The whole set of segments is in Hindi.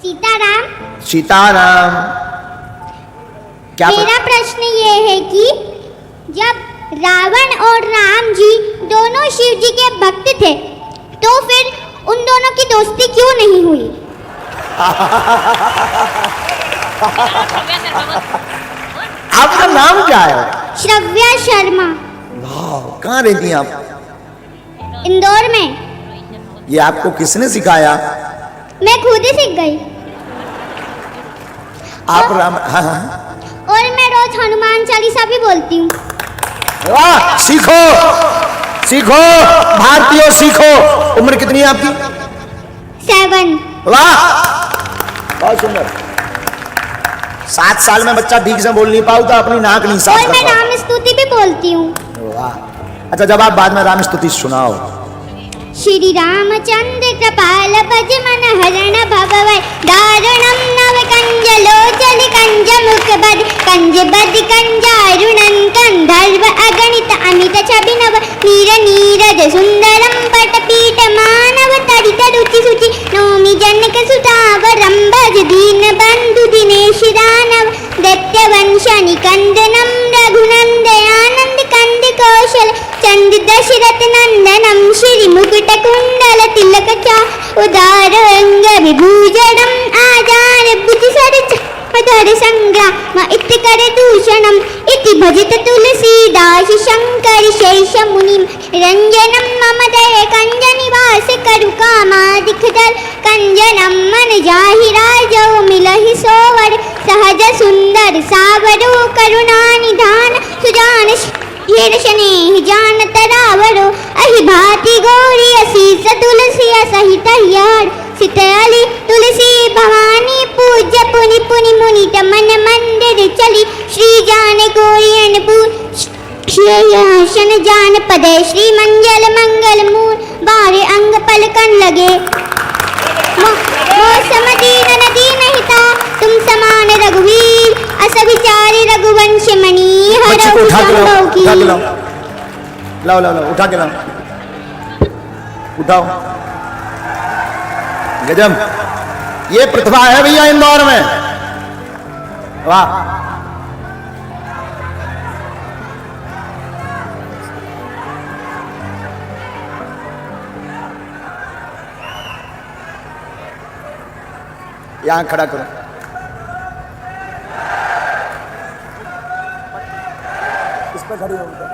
सीताराम। सीताराम। क्या मेरा प्रश्न ये है कि जब रावण और राम जी दोनों शिव जी के भक्त थे तो फिर उन दोनों की दोस्ती क्यों नहीं हुई? आपका नाम क्या है? श्रव्या शर्मा। वाह, कहाँ रहती हैं आप? इंदौर में। ये आपको किसने सिखाया? मैं खुद ही सीख गई। आप राम? हाँ हाँ। और मैं रोज हनुमान चालीसा भी बोलती हूँ। वाह, सीखो सीखो भारतीयों, सीखो। उम्र कितनी है आपकी? 7। वाह, बहुत सुंदर। 7 साल में बच्चा ठीक से बोल नहीं पाता, अपनी नाक नहीं साफ और कर मैं पाता। राम स्तुति भी बोलती हूँ। वाह, अच्छा जब आप बाद में राम स्तुति सुनाओ। श्री रामचंद्र कृपाल भज मन हरण भवै दारुणम नव कंज लोचल कंज मुख बद कंज बद कंजारुणन कंधर्व अगणित अमित छबिनव नीर नीरज सुंदरम पटपीठ मानव तरित रुचि सुचि नौमि जनक सुतावरम भज दीन बंधु दिनेश दानव दैत्य वंश निकंदनम रघुनंदयानंद कंद कौशल चंद दशरथ नंदनम श्री मुकुट कुंडल तिलक चा उदार अंग विभूषणम आजार बुद्धि सरच धर संग्राम इति कर दूषणम इति भजित तुलसीदास शंकर शेष मुनि रंजनम मम दय कंज निवास करु कामादिक दल कंजनम मन जाहि राजौ मिलहि सोवर सहज सुंदर सावरो करुणा निधान सुजान हिरशने जान तरावरो अहि भाति गौरी असीस तुलसी सहित यार सितयाली तुलसी भवानी पूज्य पुनि पुनि मुनि मन मंदिर चली श्री जान गौरी अनपूर श्रेयसन जान पदे श्री मंगल मंगल मूल बारे अंग पलकन लगे मौसम दीन नदी नहिता तुम समान रघुवीर अस विचारी रघुवंश मणि बच्ची को उठा के लाओ, हरौ उठा के लाओ, लाओ लाओ लाओ, उठा के लाओ, उठाओ। गजब, ये प्रतिभा है भैया इंदौर में। वाह, यहां खड़ा करो। इस पर खड़ी होकर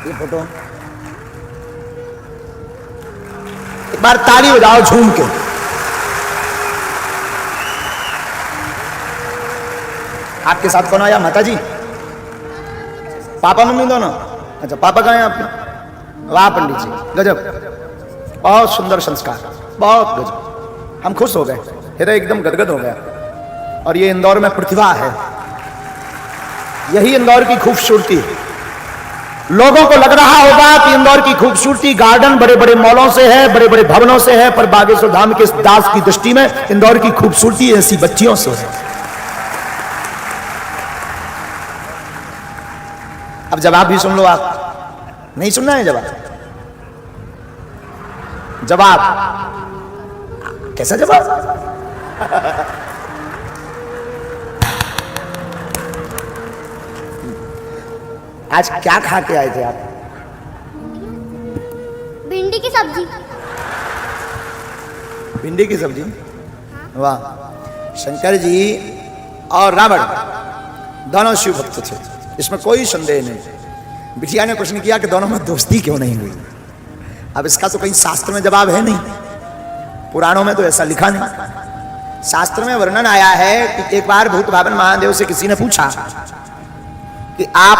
ये फोटो एक बार ताली बजाओ झूम के। आपके साथ कौन आया? माता जी, पापा मम्मी दोनों? अच्छा, पापा कहाँ हैं आपके? वाह पंडित जी, गजब, बहुत सुंदर संस्कार, बहुत गजब। हम खुश हो गए, हृदय एकदम गदगद हो गया। और ये इंदौर में प्रतिभा है, यही इंदौर की खूबसूरती है। लोगों को लग रहा होगा कि इंदौर की खूबसूरती गार्डन बड़े बड़े मॉलों से है, बड़े बड़े भवनों से है, पर बागेश्वर धाम के दास की दृष्टि में इंदौर की खूबसूरती ऐसी बच्चियों से है। अब जवाब भी सुन लो। आप नहीं सुनना है जवाब? जवाब कैसा जवाब? आज क्या खा के आए थे आप? भिंडी की सब्जी। भिंडी की सब्जी? वाह, शंकर जी और रावण दोनों शिव भक्त थे, इसमें कोई संदेह नहीं। बिटिया ने प्रश्न किया कि दोनों में दोस्ती क्यों नहीं हुई। अब इसका तो कहीं शास्त्र में जवाब है नहीं, पुराणों में तो ऐसा लिखा नहीं। शास्त्र में वर्णन आया है कि एक बार भूत भावन महादेव से किसी ने पूछा कि आप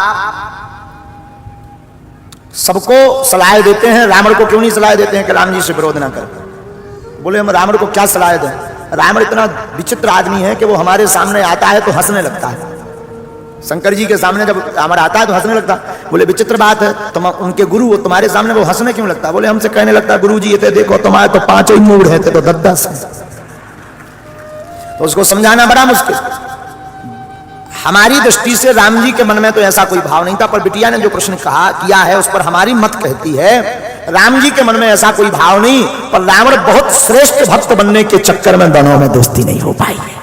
सबको सलाह देते हैं, रावण को क्यों नहीं सलाह देते हैं कि राम जी से विरोध ना कर? बोले हम रावण को क्या सलाह दें, रावण इतना विचित्र आदमी है कि वो हमारे सामने आता है तो हंसने लगता है। शंकर जी के सामने जब रावण आता है तो हंसने लगता। बोले विचित्र बात है, तुम उनके गुरु, तुम्हारे सामने वो हंसने क्यों लगता? बोले हमसे कहने लगता गुरु जी ये थे, देखो तुम्हारे तो 5 ही मूड है, थे तो 10 है। तो उसको समझाना बड़ा मुश्किल। हमारी दृष्टि से राम जी के मन में तो ऐसा कोई भाव नहीं था, पर बिटिया ने जो प्रश्न कहा किया है उस पर हमारी मत कहती है राम जी के मन में ऐसा कोई भाव नहीं, पर रावण बहुत श्रेष्ठ भक्त बनने के चक्कर में दोनों में दोस्ती नहीं हो पाई है।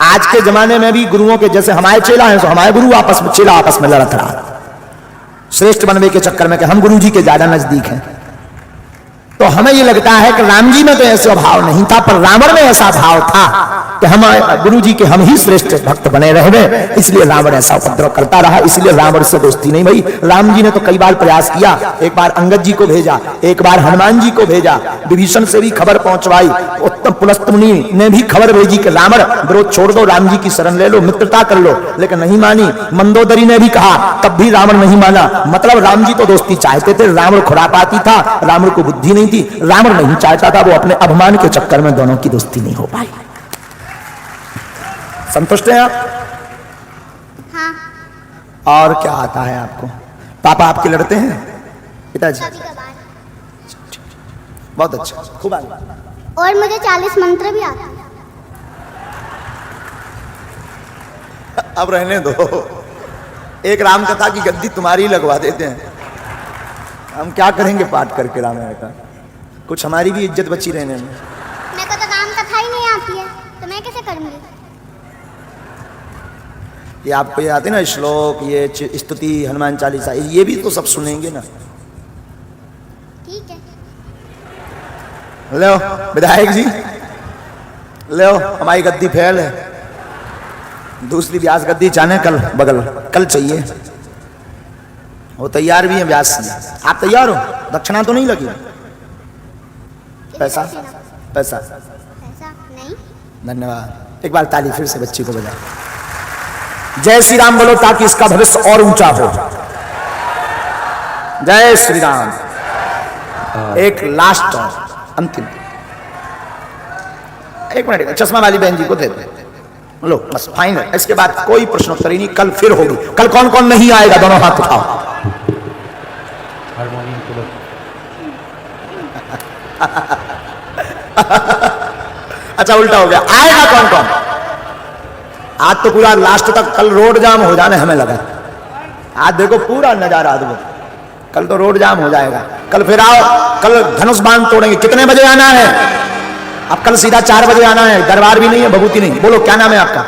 आज के जमाने में भी गुरुओं के जैसे हमारे चेला हैं, तो हमारे गुरु आपस में चेला आपस में लड़त रहा श्रेष्ठ बनने के चक्कर में कि हम गुरु जी के ज्यादा नजदीक हैं। तो हमें ये लगता है कि राम जी में तो ऐसा भाव नहीं था, पर रावण में ऐसा भाव था कि हम गुरु जी के हम ही श्रेष्ठ भक्त बने रहे, इसलिए रावण ऐसा उपद्रव करता रहा, इसलिए रावण से दोस्ती नहीं भई। राम जी ने तो कई बार प्रयास किया, एक बार अंगद जी को भेजा, एक बार हनुमान जी को भेजा, विभीषण से भी खबर पहुंचवाई, उत्तम पुलस्त मुनि ने भी खबर भेजी कि रावण विरोध छोड़ दो, राम जी की शरण ले लो, मित्रता कर लो, लेकिन नहीं मानी। मंदोदरी ने भी कहा, तब भी रावण नहीं माना। मतलब राम जी तो दोस्ती चाहते थे, रावण खुरापाती था, रावण को बुद्धि नहीं थी, रावण नहीं चाहता था, वो अपने अभिमान के चक्कर में दोनों की दोस्ती नहीं हो पाई। संतुष्ट हैं आप? हाँ। और क्या आता है आपको? पापा आपके लड़ते हैं? पिताजी? बहुत अच्छा, खूब आगे। और मुझे 40 मंत्र भी आते हैं। अब रहने दो, एक राम कथा की गद्दी तुम्हारी लगवा देते हैं, हम क्या करेंगे पाठ करके रामायण का, कुछ हमारी भी इज्जत बची रहने में। मेरे को तो राम कथा ही नहीं आती है, तो मैं कैसे करूंगी? ये आपको ये आते ना श्लोक, ये स्तुति, हनुमान चालीसा, ये भी तो सब सुनेंगे ना। ठीक है। लो विधायक जी, लो हमारी गद्दी फैल है, दूसरी व्यास गद्दी चाहे कल बगल कल चाहिए, वो तैयार भी है व्यास जी। आप तैयार हो? दक्षिणा तो नहीं लगी? पैसा पैसा ऐसा नहीं। धन्यवाद। एक बार ताली फिर से बच्ची को बजा। जय श्री राम बोलो ताकि इसका भविष्य और ऊंचा हो। जय श्री राम। एक लास्ट और अंतिम, एक मिनट, चश्मा वाली बहन जी को दे दो, लो बस फाइनल, इसके बाद कोई प्रश्नोत्तरी नहीं, कल फिर होगी। कल कौन कौन नहीं आएगा? दोनों हाथ उठाओ। अच्छा उल्टा हो गया, आएगा कौन कौन? आज तो पूरा लास्ट तक, कल रोड जाम हो जाने हमें लगा, आज देखो पूरा नजारा अद्भुत, कल तो रोड जाम हो जाएगा। कल फिर आओ, कल धनुष बांध तोड़ेंगे। कितने बजे आना है? अब कल सीधा 4 बजे आना है, दरबार भी नहीं है, भभूति नहीं। बोलो क्या नाम है आपका?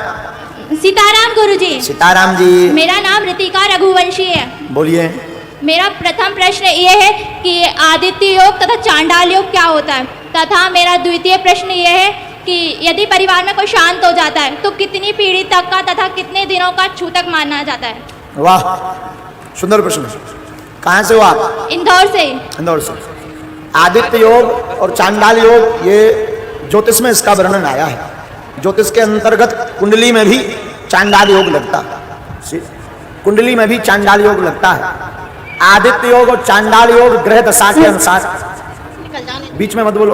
सीताराम गुरुजी। सीताराम जी। मेरा नाम ऋतिका रघुवंशी है। बोलिए। मेरा प्रथम प्रश्न ये है कि आदित्य योग तथा चांडाल योग क्या होता है, तथा मेरा द्वितीय प्रश्न ये है कि यदि परिवार में कोई शांत हो जाता है तो कितनी पीढ़ी तक का तथा कितने दिनों का छूतक माना जाता है? वाह सुंदर प्रश्न। कहाँ से हो आप? इंदौर से। इंदौर से। आदित्य योग और चांडाल योग, ये ज्योतिष में इसका वर्णन आया है। ज्योतिष के अंतर्गत कुंडली में भी चांडाल योग लगता है, कुंडली में भी चांडाल योग लगता है। आदित्य योग और चांडाल योग ग्रह दशा के अनुसार, बीच में मत बोलो।